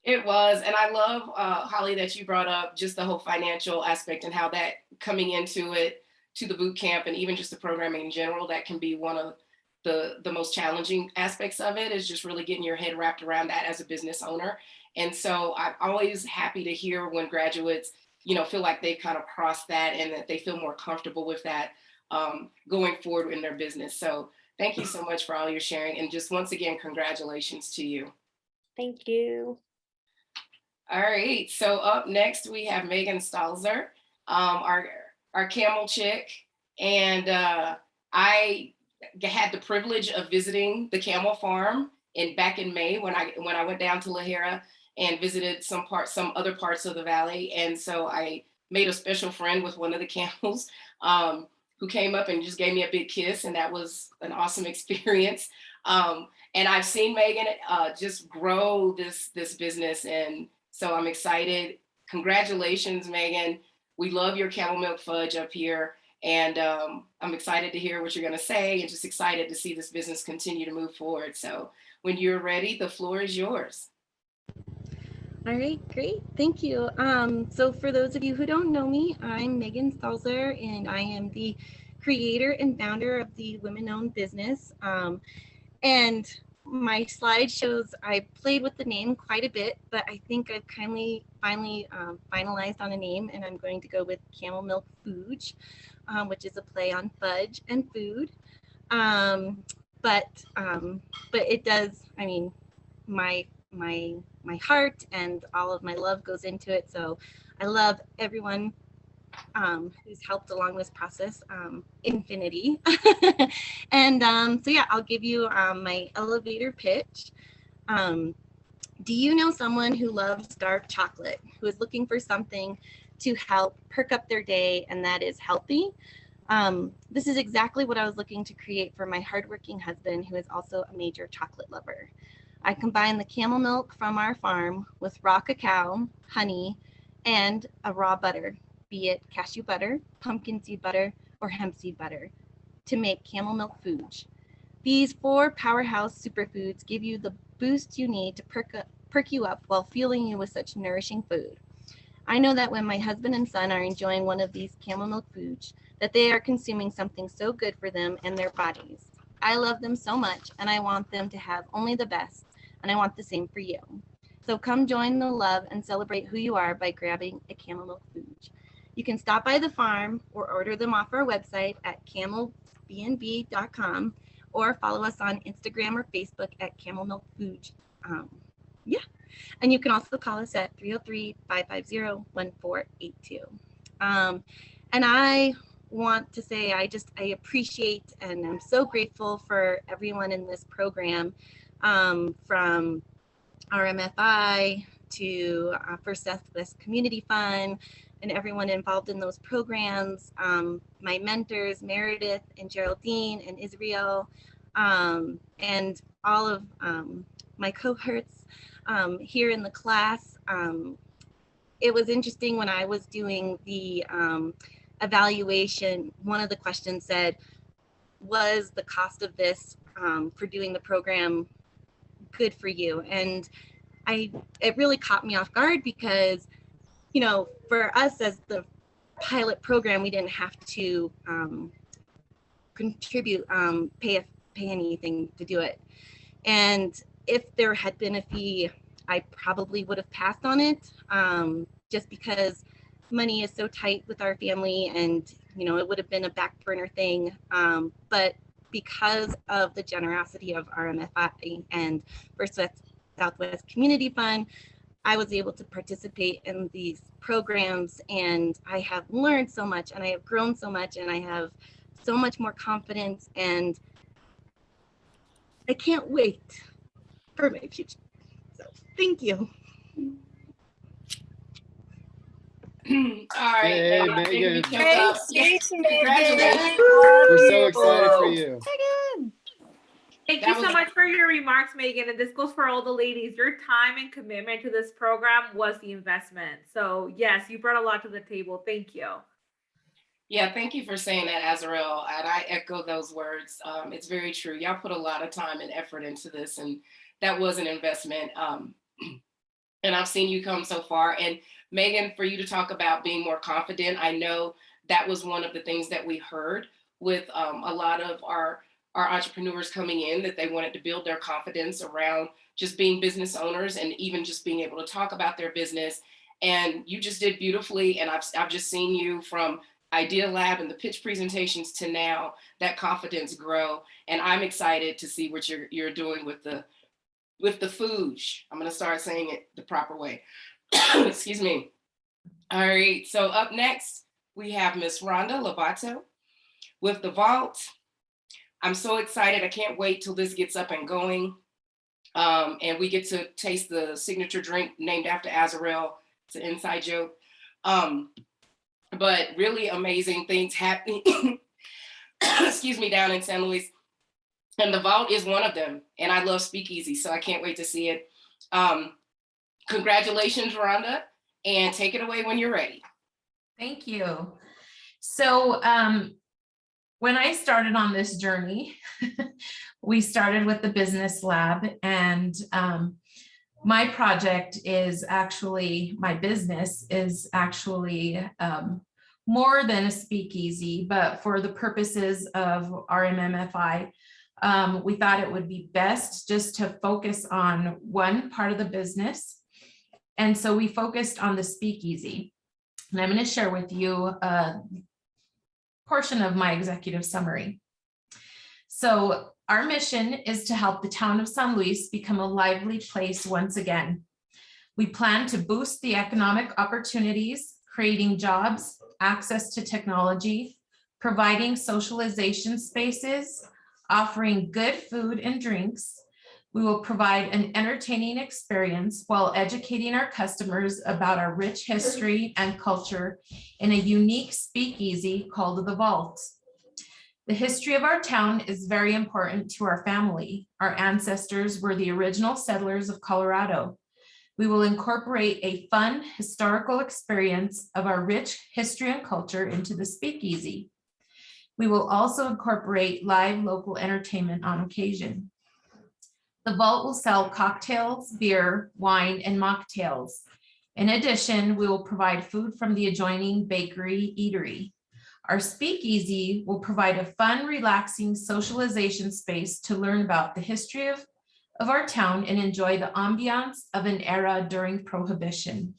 It was, and I love, Holly, that you brought up just the whole financial aspect and how that coming into it, to the boot camp, and even just the programming in general, that can be one of the most challenging aspects of it, is just really getting your head wrapped around that as a business owner. And so I'm always happy to hear when graduates, feel like they kind of crossed that and that they feel more comfortable with that going forward in their business. So thank you so much for all your sharing. And just once again, congratulations to you. Thank you. All right, so up next we have Megan Stahlser, our camel chick. And I had the privilege of visiting the camel farm back in May when I went down to La Hera and visited some other parts of the valley. And so I made a special friend with one of the camels who came up and just gave me a big kiss, and that was an awesome experience. And I've seen Megan just grow this business, and so I'm excited. Congratulations, Megan. We love your camel milk fudge up here, and I'm excited to hear what you're going to say, and just excited to see this business continue to move forward. So when you're ready, the floor is yours. All right, great. Thank you. So for those of you who don't know me, I'm Megan Stahlser, and I am the creator and founder of the Women-Owned Business. And my slide shows I played with the name quite a bit, but I think I've finally finalized on a name, and I'm going to go with Camel Milk Fudge, which is a play on fudge and food. But it does, I mean, my heart and all of my love goes into it. So I love everyone who's helped along this process, infinity. And so yeah, I'll give you my elevator pitch. Do you know someone who loves dark chocolate, who is looking for something to help perk up their day, and that is healthy? This is exactly what I was looking to create for my hardworking husband, who is also a major chocolate lover. I combine the camel milk from our farm with raw cacao, honey, and a raw butter, be it cashew butter, pumpkin seed butter, or hemp seed butter, to make camel milk fudge. These 4 powerhouse superfoods give you the boost you need to perk you up while fueling you with such nourishing food. I know that when my husband and son are enjoying one of these camel milk fudge, that they are consuming something so good for them and their bodies. I love them so much, and I want them to have only the best, and I want the same for you. So come join the love and celebrate who you are by grabbing a camel milk fudge. You can stop by the farm or order them off our website at camelbnb.com, or follow us on Instagram or Facebook at Camel Milk Fudge. Yeah, and you can also call us at 303-550-1482. And I want to say I appreciate and I'm so grateful for everyone in this program, from RMFI to First Southwest Community Fund, and everyone involved in those programs, my mentors, Meredith and Geraldine and Israel, and all of my cohorts here in the class. It was interesting when I was doing the evaluation, one of the questions said, was the cost of this for doing the program good for you? And it really caught me off guard, because for us as the pilot program, we didn't have to contribute, pay anything to do it. And if there had been a fee, I probably would have passed on it, just because money is so tight with our family, and it would have been a back burner thing. But because of the generosity of RMFI and First Southwest Community Fund, I was able to participate in these programs, and I have learned so much, and I have grown so much, and I have so much more confidence, and I can't wait for my future. So thank you. All right. Yay, Megan, Megan. we can go. Congratulations. We're so excited for you. Thank That you so was- much for your remarks, Megan. And this goes for all the ladies. Your time and commitment to this program was the investment. So yes, you brought a lot to the table. Thank you. Yeah, thank you for saying that, Azarel. And I echo those words. It's very true. Y'all put a lot of time and effort into this, and that was an investment. And I've seen you come so far. And Megan, for you to talk about being more confident, I know that was one of the things that we heard with a lot of our entrepreneurs coming in, that they wanted to build their confidence around just being business owners and even just being able to talk about their business. And you just did beautifully. And I've just seen you from Idea Lab and the pitch presentations to now, that confidence grow. And I'm excited to see what you're doing with the foosh. I'm going to start saying it the proper way. Excuse me. All right. So up next, we have Miss Rhonda Lovato with the Vault. I'm so excited. I can't wait till this gets up and going. And we get to taste the signature drink named after Azarel. It's an inside joke. But really amazing things happening, excuse me, down in San Luis. And the Vault is one of them. And I love Speakeasy, so I can't wait to see it. Congratulations, Rhonda, and take it away when you're ready. Thank you. So when I started on this journey, we started with the business lab, and my project is actually, my business is actually more than a speakeasy, but for the purposes of RMMFI, we thought it would be best just to focus on one part of the business. And so we focused on the speakeasy. And I'm going to share with you a portion of my executive summary. So our mission is to help the town of San Luis become a lively place once again. We plan to boost the economic opportunities, creating jobs, access to technology, providing socialization spaces, offering good food and drinks. We will provide an entertaining experience while educating our customers about our rich history and culture in a unique speakeasy called the Vault. The history of our town is very important to our family. Our ancestors were the original settlers of Colorado. We will incorporate a fun historical experience of our rich history and culture into the speakeasy. We will also incorporate live local entertainment on occasion. The Vault will sell cocktails, beer, wine, and mocktails. In addition, we will provide food from the adjoining bakery eatery. Our speakeasy will provide a fun, relaxing socialization space to learn about the history of our town and enjoy the ambiance of an era during Prohibition.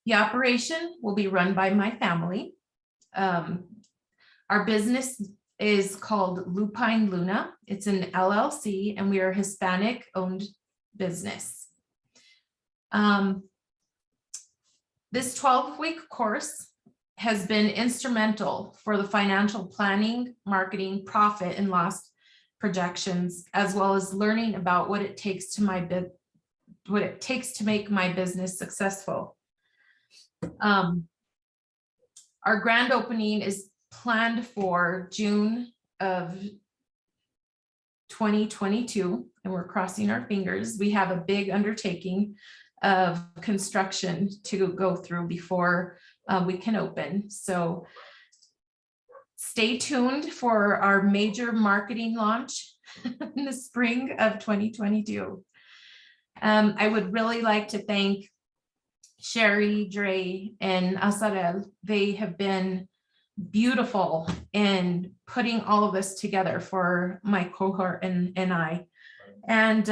The operation will be run by my family. Our business is called Lupine Luna. It's an LLC, and we are a Hispanic-owned business. This 12-week course has been instrumental for the financial planning, marketing, profit, and loss projections, as well as learning about what it takes to make my business successful. Our grand opening is planned for June of 2022, and we're crossing our fingers. We have a big undertaking of construction to go through before we can open. So stay tuned for our major marketing launch in the spring of 2022. I would really like to thank Sherry, Dre, and Azarel. They have been beautiful in putting all of this together for my cohort and I. And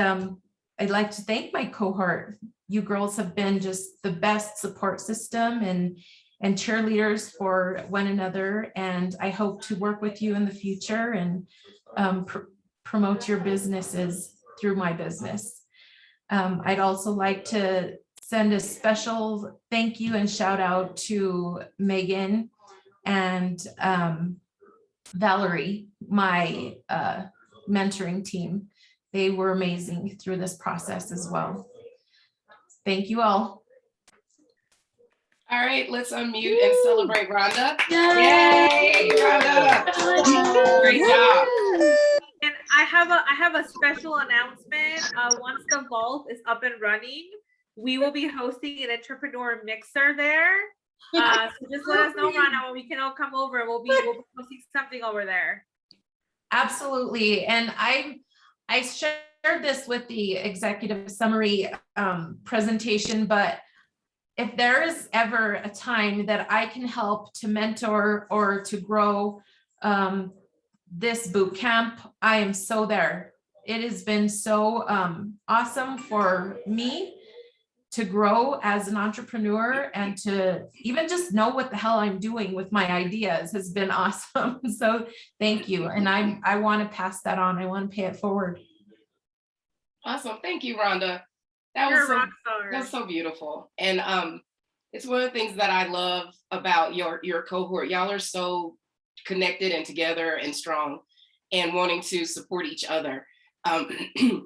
I'd like to thank my cohort. You girls have been just the best support system, and and cheerleaders for one another. And I hope to work with you in the future and promote your businesses through my business. I'd also like to send a special thank you and shout out to Megan and Valerie, my mentoring team. They were amazing through this process as well. Thank you all. All right, let's unmute and celebrate Rhonda. Yay! Yay, Rhonda. Great job. And I have a special announcement. Once the vault is up and running, we will be hosting an entrepreneur mixer there. So just let us know, Rhonda, when we can all come over. We'll be posting something over there. Absolutely. And I shared this with the executive summary presentation, but if there is ever a time that I can help to mentor or to grow this boot camp, I am so there. It has been so awesome for me to grow as an entrepreneur, and to even just know what the hell I'm doing with my ideas has been awesome. So thank you. And I want to pass that on. I want to pay it forward. Awesome. Thank you, Rhonda. That was so beautiful. And it's one of the things that I love about your cohort. Y'all are so connected and together and strong and wanting to support each other. And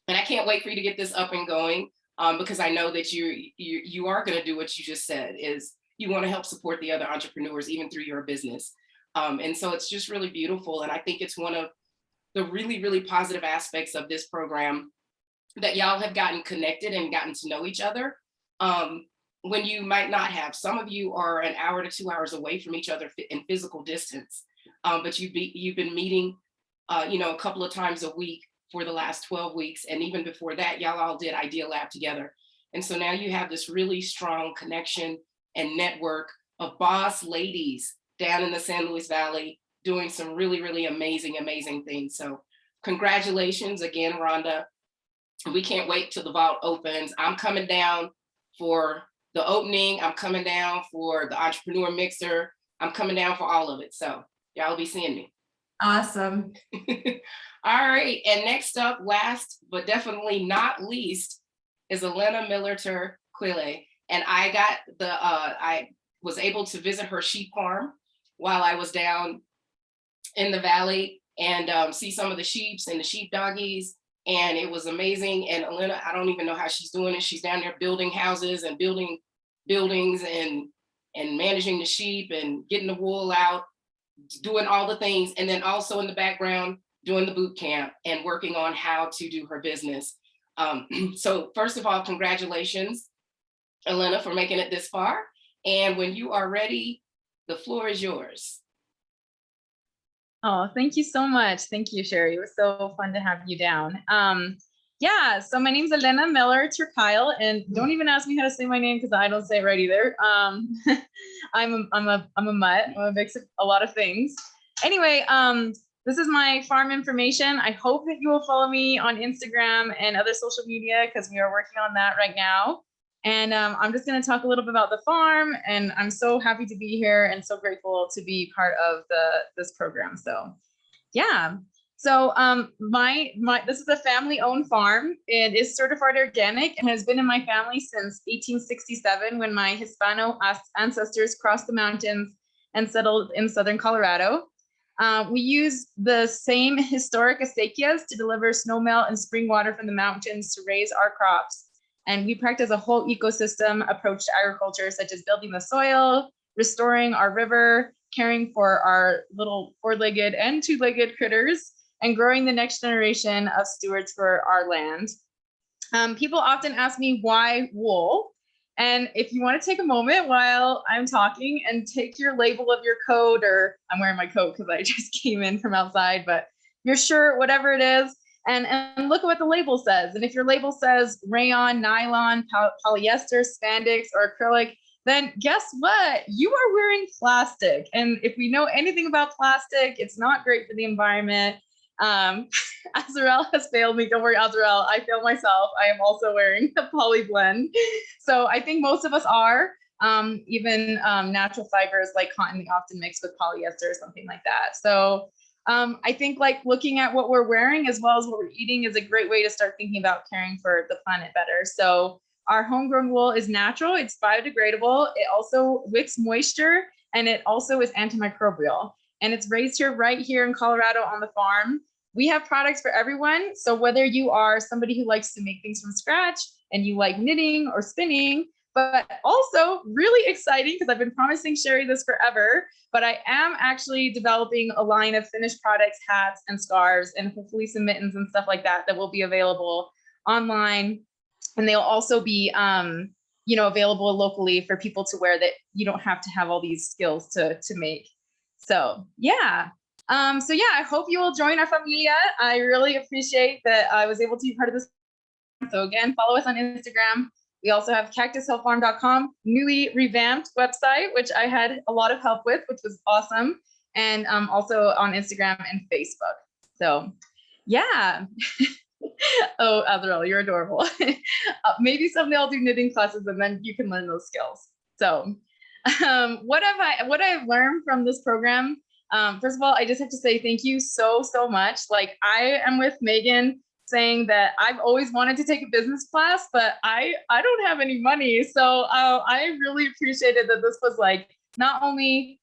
I can't wait for you to get this up and going, because I know that you are going to do what you just said, is you want to help support the other entrepreneurs even through your business. And so it's just really beautiful. And I think it's one of the really, really positive aspects of this program, that y'all have gotten connected and gotten to know each other when you might not have. Some of you are an hour to 2 hours away from each other in physical distance, but you've been meeting a couple of times a week for the last 12 weeks. And even before that, y'all all did Idea Lab together. And so now you have this really strong connection and network of boss ladies down in the San Luis Valley doing some really, really amazing, amazing things. So congratulations again, Rhonda. We can't wait till the vault opens. I'm coming down for the opening. I'm coming down for the entrepreneur mixer. I'm coming down for all of it. So y'all will be seeing me. Awesome. All right. And next up, last but definitely not least, is Elena Miller Quille. And I was able to visit her sheep farm while I was down in the valley and see some of the sheeps and the sheep doggies. And it was amazing. And Elena, I don't even know how she's doing it. She's down there building houses and building buildings and managing the sheep and getting the wool out, doing all the things. And then also in the background, doing the boot camp and working on how to do her business. So first of all, congratulations, Elena, for making it this far. And when you are ready, the floor is yours. Oh, thank you so much. Thank you, Sherry. It was so fun to have you down. Yeah, so my name's Elena Miller Turkile, and don't even ask me how to say my name because I don't say it right either. I'm a mutt. I'm a mix of a lot of things. Anyway, this is my farm information. I hope that you will follow me on Instagram and other social media because we are working on that right now. And I'm just going to talk a little bit about the farm, and I'm so happy to be here and so grateful to be part of this program. So, yeah. So this is a family-owned farm. It is certified organic and has been in my family since 1867 when my Hispano ancestors crossed the mountains and settled in southern Colorado. We use the same historic acequias to deliver snowmelt and spring water from the mountains to raise our crops. And we practice a whole ecosystem approach to agriculture, such as building the soil, restoring our river, caring for our little four-legged and two-legged critters, and growing the next generation of stewards for our land. People often ask me why wool. And if you want to take a moment while I'm talking and take your label of your coat, or I'm wearing my coat because I just came in from outside, but your shirt, whatever it is, and look at what the label says. And if your label says rayon, nylon, polyester, spandex, or acrylic, then guess what? You are wearing plastic. And if we know anything about plastic, it's not great for the environment. Azarel has failed me. Don't worry, Azarel. I failed myself. I am also wearing a poly blend. So I think most of us are. even natural fibers like cotton often mixed with polyester or something like that. So I think like looking at what we're wearing as well as what we're eating is a great way to start thinking about caring for the planet better. So our homegrown wool is natural, it's biodegradable, it also wicks moisture, and it also is antimicrobial. And it's raised here, right here in Colorado on the farm. We have products for everyone. So whether you are somebody who likes to make things from scratch and you like knitting or spinning, but also really exciting because I've been promising Sherry this forever, but I am actually developing a line of finished products, hats and scarves, and hopefully some mittens and stuff like that that will be available online. And they'll also be, available locally for people to wear that you don't have to have all these skills to make. So yeah. I hope you will join our familia. I really appreciate that I was able to be part of this. So again, follow us on Instagram. We also have cactushillfarm.com, newly revamped website, which I had a lot of help with, which was awesome. And also on Instagram and Facebook. So yeah. Oh, Azarel, you're adorable. Maybe someday I'll do knitting classes and then you can learn those skills. So what I've learned from this program, first of all, I just have to say thank you so much. Like I am with Megan saying that I've always wanted to take a business class, but I don't have any money. So I really appreciated that this was like not only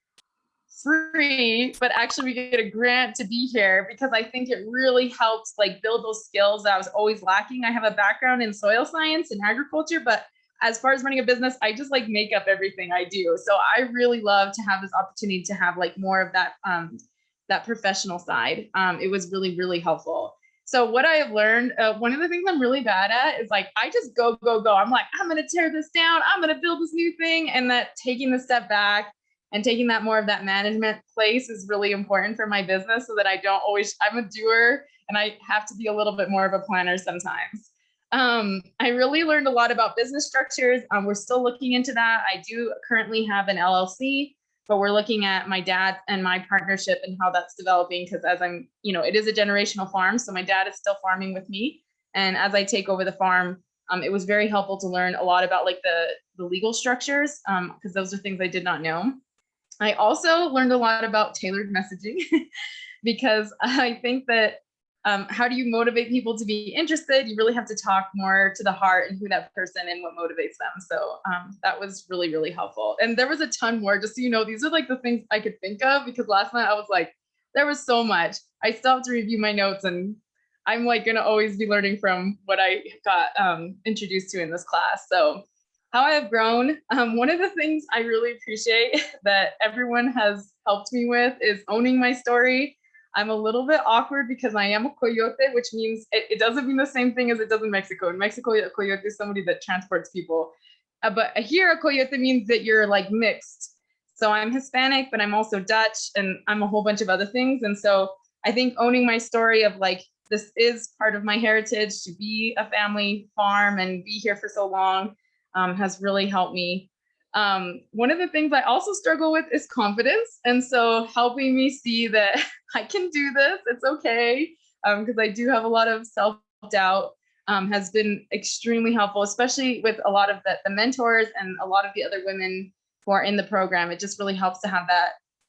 free, but actually we get a grant to be here because I think it really helps like build those skills that I was always lacking. I have a background in soil science and agriculture, but as far as running a business, I just like make up everything I do. So I really love to have this opportunity to have like more of that that professional side. It was really helpful. So what I have learned, one of the things I'm really bad at is like, I just go. I'm like, I'm going to tear this down. I'm going to build this new thing. And that taking the step back and taking that more of that management place is really important for my business so that I don't always, I'm a doer and I have to be a little bit more of a planner sometimes. I really learned a lot about business structures. We're still looking into that. I do currently have an LLC, but we're looking at my dad and my partnership and how that's developing because as I'm, it is a generational farm. So my dad is still farming with me. And as I take over the farm, it was very helpful to learn a lot about like the legal structures because those are things I did not know. I also learned a lot about tailored messaging because I think that how do you motivate people to be interested? You really have to talk more to the heart and who that person and what motivates them. So that was really helpful. And there was a ton more, just so you know, these are like the things I could think of because last night I was like, there was so much. I still have to review my notes and I'm like gonna always be learning from what I got introduced to in this class. So how I have grown, one of the things I really appreciate that everyone has helped me with is owning my story. I'm a little bit awkward because I am a coyote, which means it doesn't mean the same thing as it does in Mexico. In Mexico, a coyote is somebody that transports people. But here, a coyote means that you're like mixed. So I'm Hispanic, but I'm also Dutch and I'm a whole bunch of other things. And so I think owning my story of like, this is part of my heritage to be a family farm and be here for so long has really helped me. One of the things I also struggle with is confidence. And so helping me see that I can do this, it's okay. Because I do have a lot of self-doubt has been extremely helpful, especially with a lot of the mentors and a lot of the other women who are in the program. It just really helps to have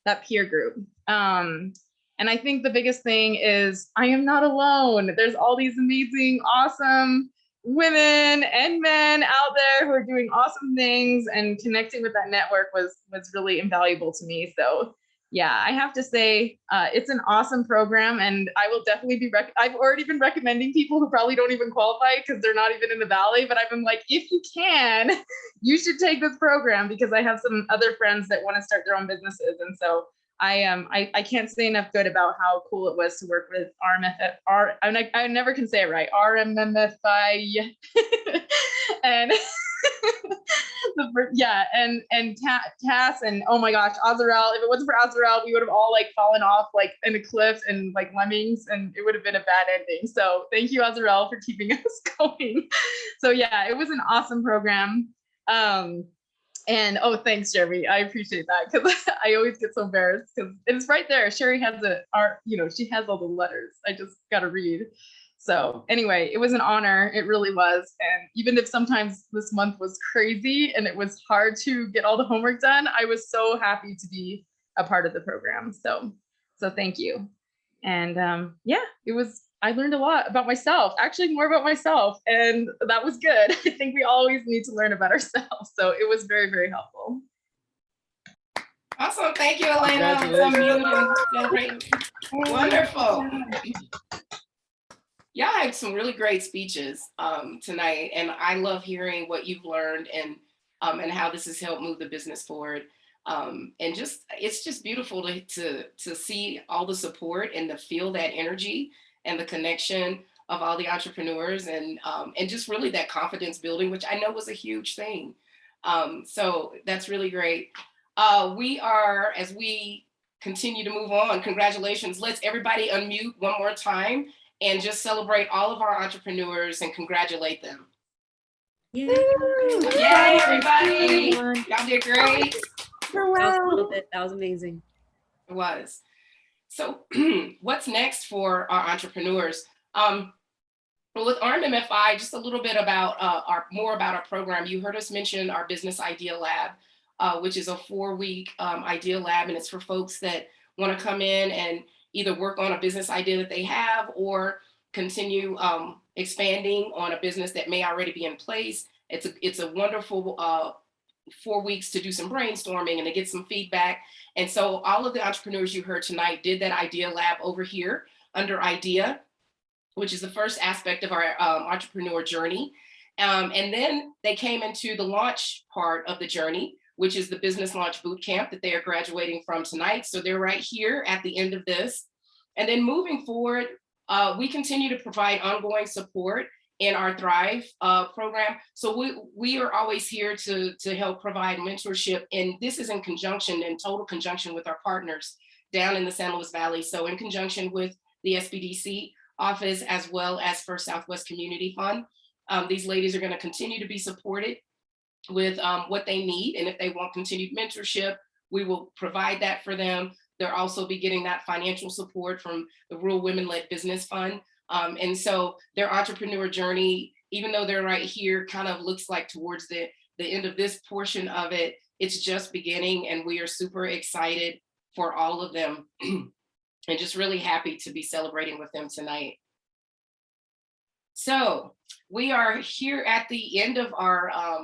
that peer group. And I think the biggest thing is I am not alone. There's all these amazing, awesome women and men out there who are doing awesome things, and connecting with that network was really invaluable to me. So yeah, I have to say it's an awesome program, and I will definitely be I've already been recommending people who probably don't even qualify because they're not even in the Valley, but I've been like, if you can, you should take this program because I have some other friends that want to start their own businesses. And so I can't say enough good about how cool it was to work with I never can say it right, RMMFI, and and Cass, and oh my gosh, Azarel. If it wasn't for Azarel, we would have all like fallen off like in a cliff and like lemmings, and it would have been a bad ending. So thank you, Azarel, for keeping us going. So yeah, it was an awesome program. And oh, thanks, Jeremy. I appreciate that because I always get so embarrassed because it's right there. Sherry has she has all the letters. I just got to read. So anyway, it was an honor. It really was. And even if sometimes this month was crazy and it was hard to get all the homework done, I was so happy to be a part of the program. So thank you. And yeah, I learned a lot about myself, actually more about myself, and that was good. I think we always need to learn about ourselves. So it was very, very helpful. Awesome. Thank you, Elena. Let's unmute and celebrate. Wonderful. Y'all had some really great speeches tonight, and I love hearing what you've learned and how this has helped move the business forward. And it's just beautiful to see all the support and to feel that energy and the connection of all the entrepreneurs and just really that confidence building, which I know was a huge thing. So that's really great. We are, as we continue to move on, congratulations. Let's everybody unmute one more time and just celebrate all of our entrepreneurs and congratulate them. Yay, Yay, everybody. Y'all did great. That was amazing. It was. So what's next for our entrepreneurs? With RMMFI, just a little bit about more about our program. You heard us mention our Business Idea Lab, which is a 4-week idea lab, and it's for folks that want to come in and either work on a business idea that they have or continue expanding on a business that may already be in place. It's a wonderful 4 weeks to do some brainstorming and to get some feedback. And so all of the entrepreneurs you heard tonight did that idea lab over here under idea, which is the first aspect of our entrepreneur journey. And then they came into the launch part of the journey, which is the business launch boot camp that they are graduating from tonight. So they're right here at the end of this. And then moving forward, we continue to provide ongoing support in our Thrive program. So we are always here to help provide mentorship. And this is in total conjunction with our partners down in the San Luis Valley. So in conjunction with the SBDC office, as well as First Southwest Community Fund, these ladies are gonna continue to be supported with what they need. And if they want continued mentorship, we will provide that for them. They'll also be getting that financial support from the Rural Women-Led Business Fund. And so their entrepreneur journey, even though they're right here, kind of looks like towards the end of this portion of it, it's just beginning, and we are super excited for all of them and just really happy to be celebrating with them tonight. So we are here at the end of our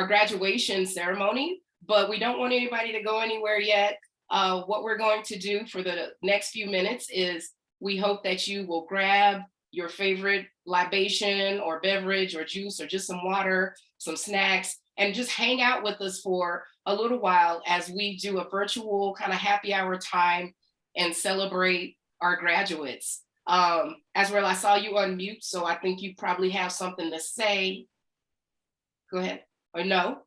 graduation ceremony, but we don't want anybody to go anywhere yet. What we're going to do for the next few minutes is we hope that you will grab your favorite libation or beverage or juice or just some water, some snacks, and just hang out with us for a little while as we do a virtual kind of happy hour time and celebrate our graduates. Azarel, I saw you unmute, so I think you probably have something to say. Go ahead, or no?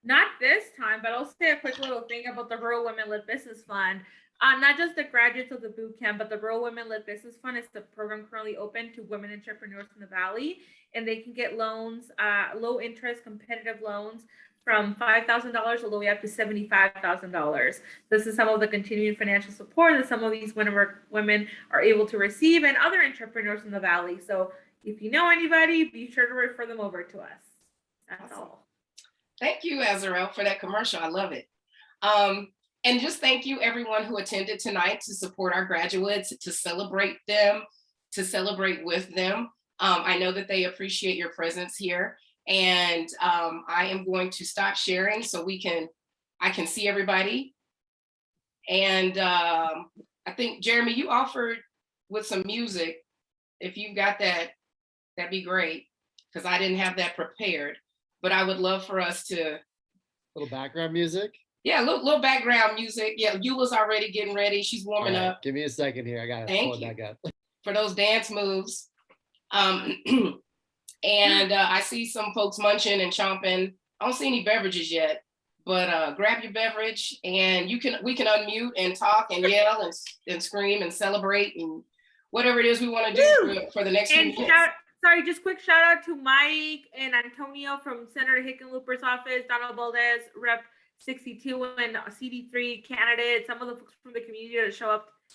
Not this time, but I'll say a quick little thing about the Rural Women-Led Business Fund. Not just the graduates of the boot camp, but the Rural Women-Led Business Fund is the program currently open to women entrepreneurs in the Valley, and they can get loans, low interest, competitive loans from $5,000 all the way up to $75,000. This is some of the continuing financial support that some of these women are able to receive, and other entrepreneurs in the Valley. So if you know anybody, be sure to refer them over to us. That's all. Thank you, Azarel, for that commercial. I love it. And just thank you everyone who attended tonight to support our graduates, to celebrate them, to celebrate with them. I know that they appreciate your presence here. And I am going to stop sharing so I can see everybody. And I think, Jeremy, you offered with some music. If you've got that, that'd be great, because I didn't have that prepared. But I would love for us to. Little background music? Yeah, little background music. Yeah, Eula's already getting ready. She's warming up. Give me a second here. I got to pull it back up. For those dance moves. And I see some folks munching and chomping. I don't see any beverages yet, but grab your beverage and we can unmute and talk and yell and scream and celebrate and whatever it is we want to do for the next few minutes. Just quick shout out to Mike and Antonio from Senator Hickenlooper's office, Donald Valdez, Rep 62 and CD3 candidates, some of the folks from the community that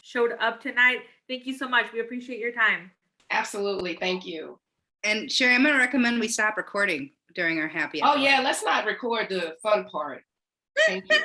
showed up tonight. Thank you so much. We appreciate your time. Absolutely. Thank you. And Sherry, I'm going to recommend we stop recording during our happy hour. Oh yeah, let's not record the fun part. Thank you.